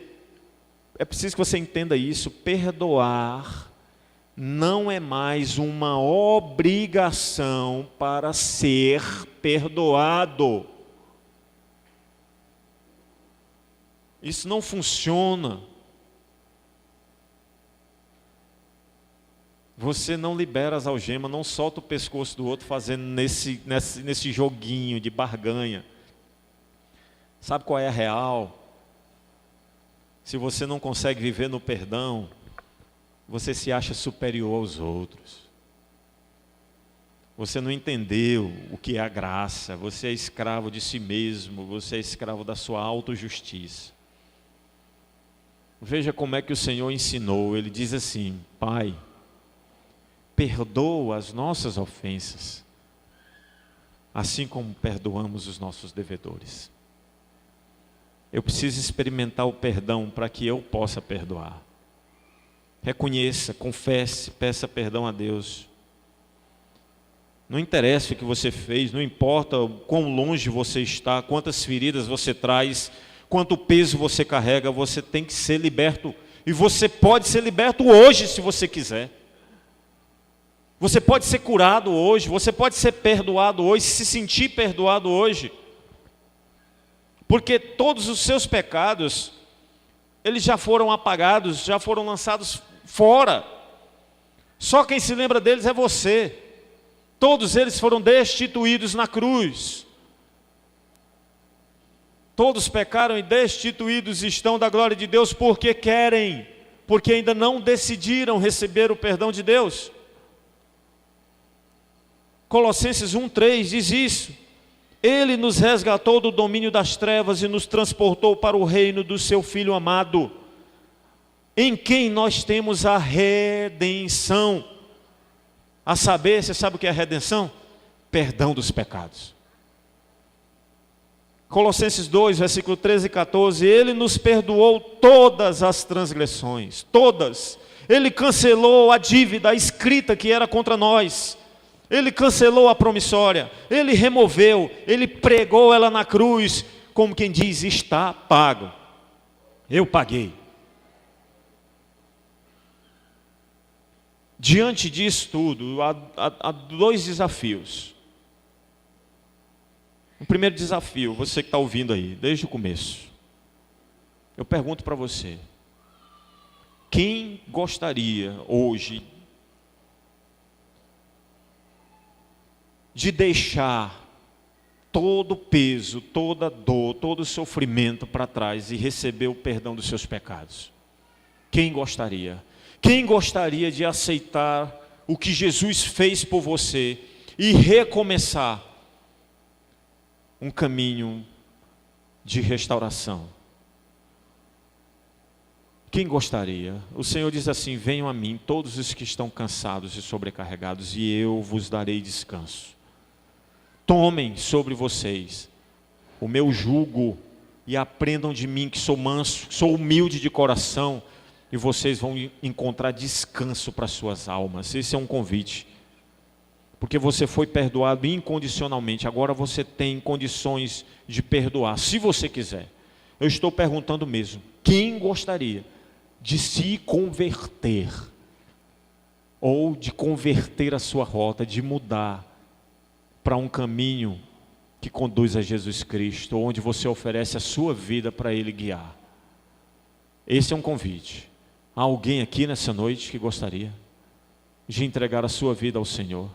é preciso que você entenda isso. Perdoar não é mais uma obrigação para ser perdoado. Isso não funciona. Você não libera as algemas, não solta o pescoço do outro fazendo nesse joguinho de barganha. Sabe qual é a real? Se você não consegue viver no perdão, você se acha superior aos outros. Você não entendeu o que é a graça, você é escravo de si mesmo, você é escravo da sua autojustiça. Veja como é que o Senhor ensinou, Ele diz assim: Pai, perdoa as nossas ofensas, assim como perdoamos os nossos devedores. Eu preciso experimentar o perdão para que eu possa perdoar. Reconheça, confesse, peça perdão a Deus. Não interessa o que você fez, não importa o quão longe você está, quantas feridas você traz, quanto peso você carrega, você tem que ser liberto. E você pode ser liberto hoje, se você quiser. Você pode ser curado hoje, você pode ser perdoado hoje, se sentir perdoado hoje. Porque todos os seus pecados, eles já foram apagados, já foram lançados fora. Só quem se lembra deles é você. Todos eles foram destituídos na cruz. Todos pecaram e destituídos estão da glória de Deus porque querem, porque ainda não decidiram receber o perdão de Deus. Colossenses 1:3 diz isso. Ele nos resgatou do domínio das trevas e nos transportou para o reino do seu Filho amado, em quem nós temos a redenção. A saber, você sabe o que é a redenção? Perdão dos pecados. Colossenses 2, versículo 13 e 14, Ele nos perdoou todas as transgressões, todas. Ele cancelou a dívida escrita que era contra nós. Ele cancelou a promissória, Ele removeu, Ele pregou ela na cruz, como quem diz, está pago. Eu paguei. Diante disso tudo, há dois desafios. O primeiro desafio, você que está ouvindo aí, desde o começo. Eu pergunto para você, quem gostaria hoje de deixar todo o peso, toda a dor, todo o sofrimento para trás e receber o perdão dos seus pecados? Quem gostaria? Quem gostaria de aceitar o que Jesus fez por você e recomeçar um caminho de restauração? Quem gostaria? O Senhor diz assim: venham a mim todos os que estão cansados e sobrecarregados, e eu vos darei descanso. Tomem sobre vocês o meu jugo e aprendam de mim, que sou manso, sou humilde de coração, e vocês vão encontrar descanso para suas almas. Esse é um convite, porque você foi perdoado incondicionalmente. Agora você tem condições de perdoar, se você quiser. Eu estou perguntando mesmo: quem gostaria de se converter, ou de converter a sua rota, de mudar para um caminho que conduz a Jesus Cristo, onde você oferece a sua vida para Ele guiar? Esse é um convite. Há alguém aqui nessa noite que gostaria de entregar a sua vida ao Senhor?